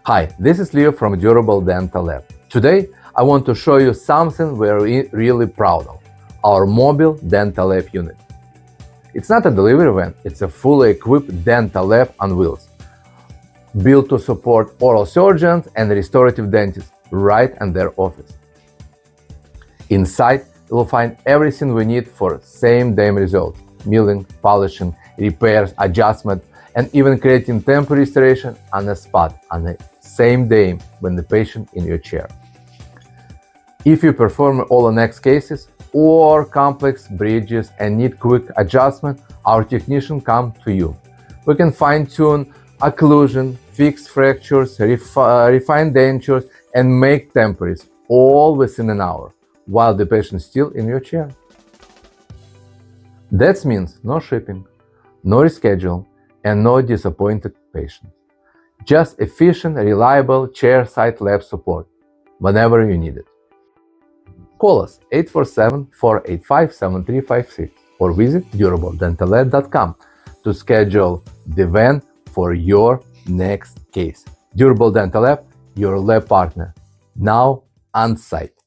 Hi, this is Leo from Durable Dental Lab. Today, I want to show you something we're really proud of, our mobile dental lab unit. It's not a delivery van, it's a fully equipped dental lab on wheels, built to support oral surgeons and restorative dentists right in their office. Inside, you will find everything we need for same-day results: milling, polishing, repairs, adjustment, and even creating temporary restoration on the spot on the same day when the patient in your chair. If you perform all next cases or complex bridges and need quick adjustment, our technicians come to you. We can fine-tune occlusion, fix fractures, refine dentures, and make temporaries, all within an hour, while the patient is still in your chair. That means no shipping, no reschedule, and no disappointed patient. Just efficient, reliable chairside lab support whenever you need it. Call us 847-485-7356 or visit durabledental.com to schedule the van for your next case. Durable Dental Lab, your lab partner, now on site.